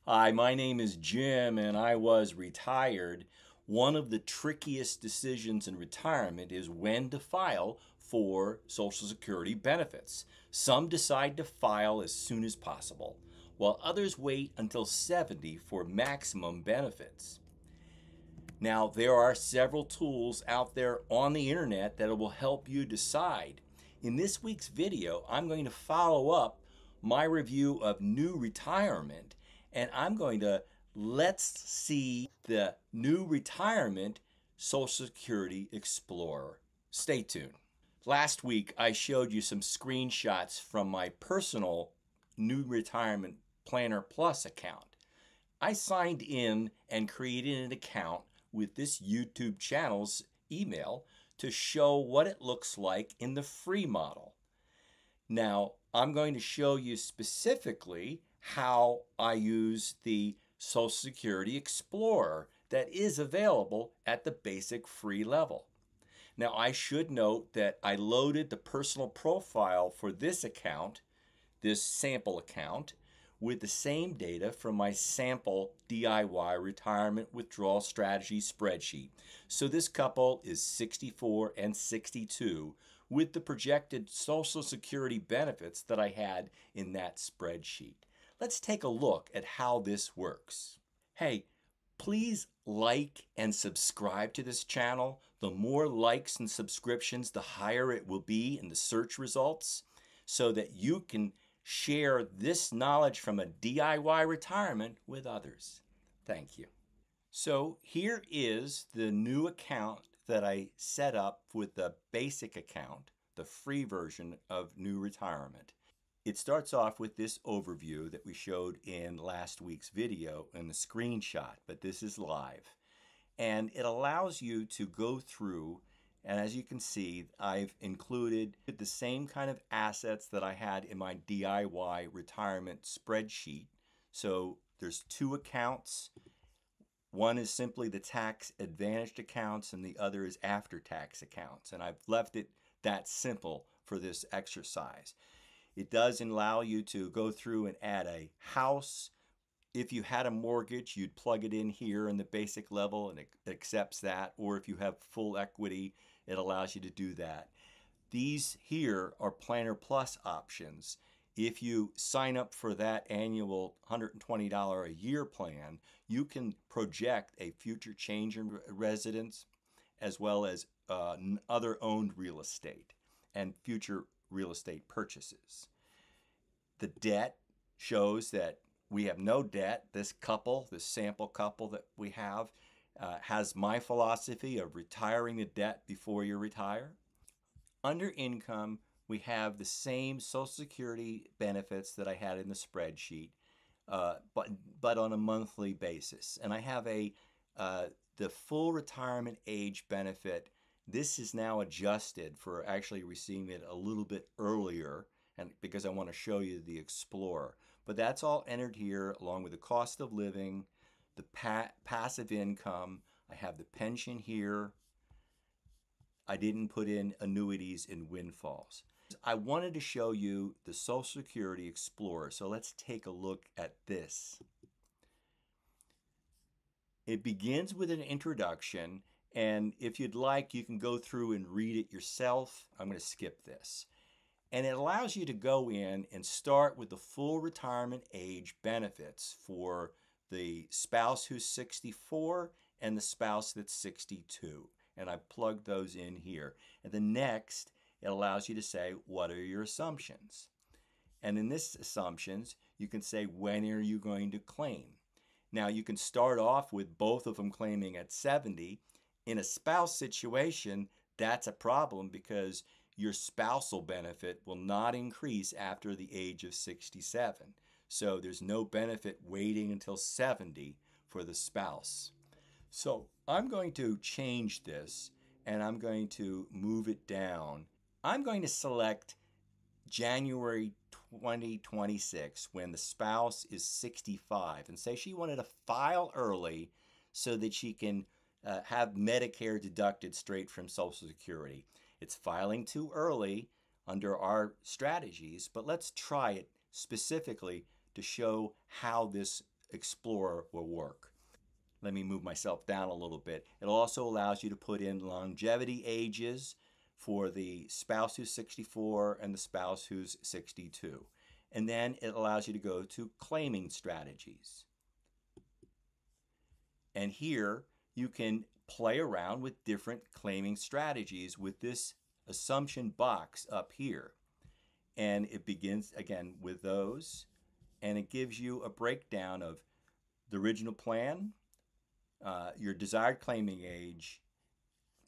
Hi, my name is Jim and I was retired. One of the trickiest decisions in retirement is when to file for Social Security benefits. Some decide to file as soon as possible, while others wait until 70 for maximum benefits. Now, there are several tools out there on the internet that will help you decide. In this week's video, I'm going to follow up my review of NewRetirement, and I'm going to let's see the NewRetirement Social Security Explorer. Stay tuned. Last week, I showed you some screenshots from my personal NewRetirement Planner Plus account. I signed in and created an account with this YouTube channel's email to show what it looks like in the free model. Now, I'm going to show you specifically how I use the Social Security Explorer that is available at the basic free level. Now, I should note that I loaded the personal profile for this account, this sample account, with the same data from my sample DIY retirement withdrawal strategy spreadsheet. So this couple is 64 and 62 with the projected Social Security benefits that I had in that spreadsheet. Let's take a look at how this works. Hey, please like and subscribe to this channel. The more likes and subscriptions, the higher it will be in the search results, so that you can share this knowledge from a DIY retirement with others. Thank you. So here is the new account that I set up with the basic account, the free version of NewRetirement. It starts off with this overview that we showed in last week's video in the screenshot, but this is live. And it allows you to go through, and as you can see, I've included the same kind of assets that I had in my DIY retirement spreadsheet. So there's two accounts. One is simply the tax advantaged accounts and the other is after tax accounts. And I've left it that simple for this exercise. It does allow you to go through and add a house. If you had a mortgage, you'd plug it in here in the basic level and it accepts that. Or if you have full equity, it allows you to do that. These here are Planner Plus options. If you sign up for that annual $120 a year plan, you can project a future change in residence as well as other owned real estate and future real estate purchases. The debt shows that we have no debt. This couple, this sample couple that we have, has my philosophy of retiring the debt before you retire. Under income, we have the same Social Security benefits that I had in the spreadsheet, but on a monthly basis. And I have the full retirement age benefit. This is now adjusted for actually receiving it a little bit earlier, and because I want to show you the Explorer. But that's all entered here along with the cost of living, the passive income. I have the pension here. I didn't put in annuities and windfalls. I wanted to show you the Social Security Explorer, so let's take a look at this. It begins with an introduction, and if you'd like, you can go through and read it yourself. I'm going to skip this. And it allows you to go in and start with the full retirement age benefits for the spouse who's 64 and the spouse that's 62. And I plugged those in here. And the next, it allows you to say, what are your assumptions? And in this assumptions, you can say, when are you going to claim? Now, you can start off with both of them claiming at 70. In a spouse situation, that's a problem because your spousal benefit will not increase after the age of 67. So there's no benefit waiting until 70 for the spouse. So I'm going to change this and I'm going to move it down. I'm going to select January 2026 when the spouse is 65 and say she wanted to file early so that she can have Medicare deducted straight from Social Security. It's filing too early under our strategies, but let's try it specifically to show how this Explorer will work. Let me move myself down a little bit. It also allows you to put in longevity ages for the spouse who's 64 and the spouse who's 62. And then it allows you to go to claiming strategies. And here you can play around with different claiming strategies with this assumption box up here. And it begins again with those, and it gives you a breakdown of the original plan, your desired claiming age.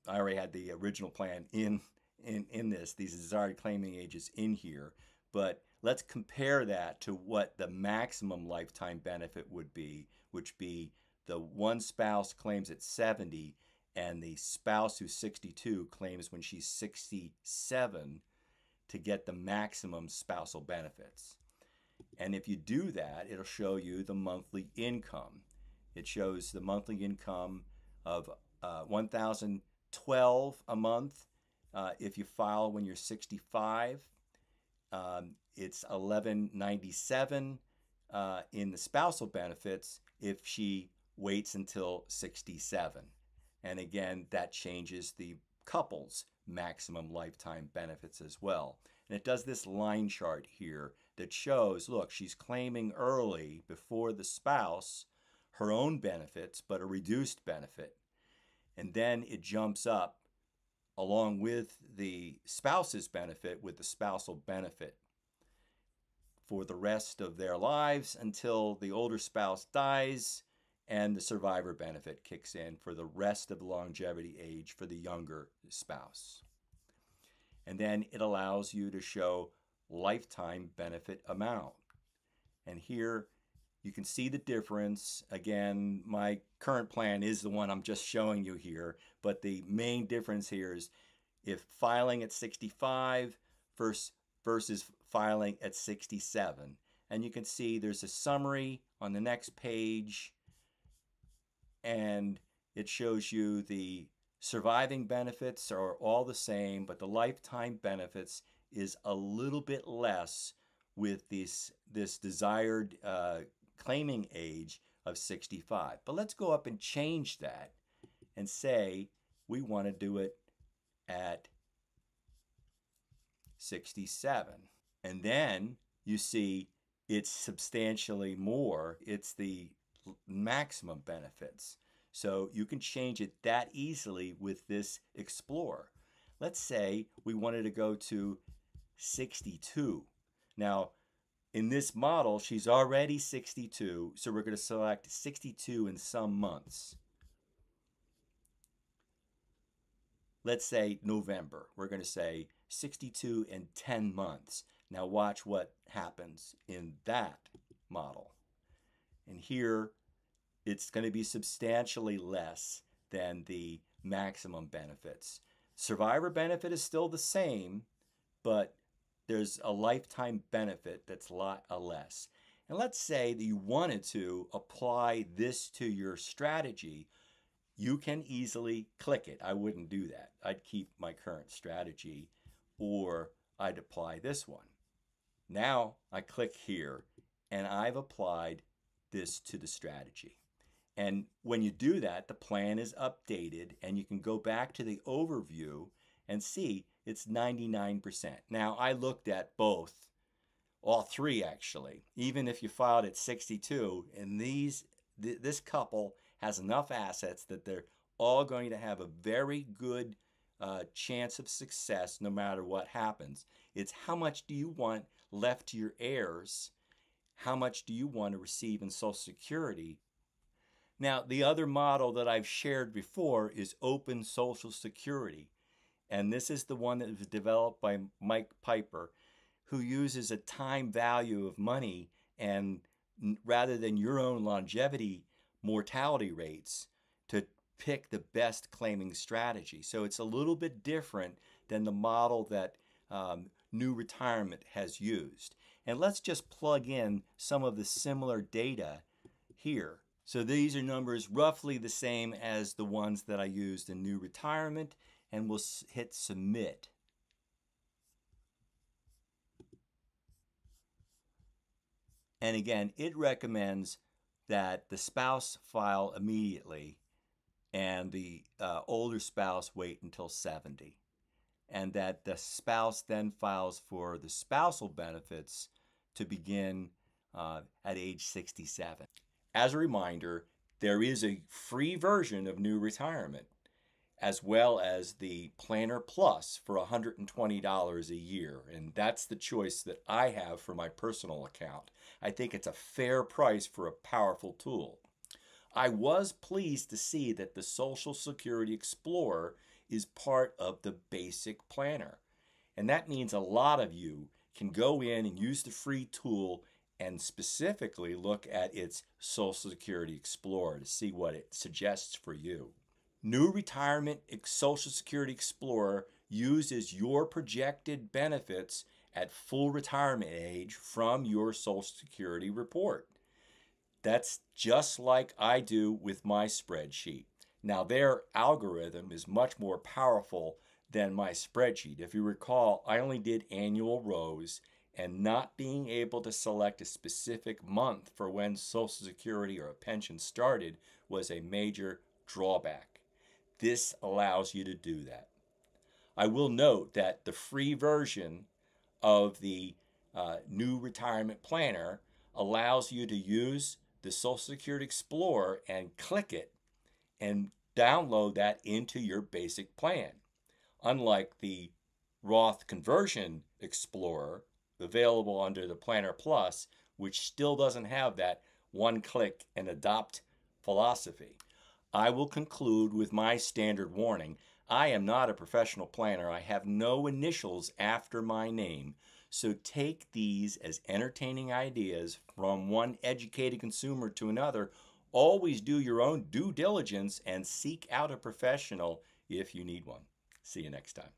I already had the original plan in these desired claiming ages in here, but let's compare that to what the maximum lifetime benefit would be, which be the one spouse claims at 70 and the spouse who's 62 claims when she's 67 to get the maximum spousal benefits. And if you do that, it'll show you the monthly income. It shows the monthly income of $1,012 a month if you file when you're 65. It's $1,197 in the spousal benefits if she waits until 67. And again, that changes the couple's maximum lifetime benefits as well. And it does this line chart here that shows, look, she's claiming early before the spouse her own benefits, but a reduced benefit. And then it jumps up along with the spouse's benefit with the spousal benefit for the rest of their lives until the older spouse dies and the survivor benefit kicks in for the rest of the longevity age for the younger spouse. And then it allows you to show lifetime benefit amount. And here you can see the difference. Again, my current plan is the one I'm just showing you here, but the main difference here is if filing at 65 versus filing at 67. And you can see there's a summary on the next page, and it shows you the surviving benefits are all the same, but the lifetime benefits is a little bit less with this desired claiming age of 65. But let's go up and change that and say we want to do it at 67. And then you see it's substantially more. It's the maximum benefits. So you can change it that easily with this Explorer. Let's say we wanted to go to 62. Now, in this model, she's already 62, so we're going to select 62 in some months. Let's say November. We're going to say 62 in 10 months. Now watch what happens in that model. And here, it's going to be substantially less than the maximum benefits. Survivor benefit is still the same, but there's a lifetime benefit that's a lot less. And let's say that you wanted to apply this to your strategy. You can easily click it. I wouldn't do that. I'd keep my current strategy, or I'd apply this one. Now I click here, and I've applied this to the strategy. And when you do that, the plan is updated, and you can go back to the overview and see it's 99%. Now, I looked at both, all three actually. Even if you filed at 62, and this couple has enough assets that they're all going to have a very good chance of success no matter what happens. It's how much do you want left to your heirs? How much do you want to receive in Social Security? Now, the other model that I've shared before is Open Social Security. And this is the one that was developed by Mike Piper, who uses a time value of money, and rather than your own longevity mortality rates, to pick the best claiming strategy. So it's a little bit different than the model that NewRetirement has used. And let's just plug in some of the similar data here. So these are numbers roughly the same as the ones that I used in NewRetirement, and we'll hit submit. And again, it recommends that the spouse file immediately and the older spouse wait until 70, and that the spouse then files for the spousal benefits to begin at age 67. As a reminder, there is a free version of New Retirement, as well as the Planner Plus for $120 a year. And that's the choice that I have for my personal account. I think it's a fair price for a powerful tool. I was pleased to see that the Social Security Explorer is part of the basic planner. And that means a lot of you can go in and use the free tool and specifically look at its Social Security Explorer to see what it suggests for you. New Retirement Social Security Explorer uses your projected benefits at full retirement age from your Social Security report. That's just like I do with my spreadsheet. Now, their algorithm is much more powerful than my spreadsheet. If you recall, I only did annual rows, and not being able to select a specific month for when Social Security or a pension started was a major drawback. This allows you to do that. I will note that the free version of the New Retirement Planner allows you to use the Social Security Explorer and click it and download that into your basic plan. Unlike the Roth Conversion Explorer, available under the Planner Plus, which still doesn't have that one click and adopt philosophy. I will conclude with my standard warning. I am not a professional planner. I have no initials after my name. So take these as entertaining ideas from one educated consumer to another. Always do your own due diligence and seek out a professional if you need one. See you next time.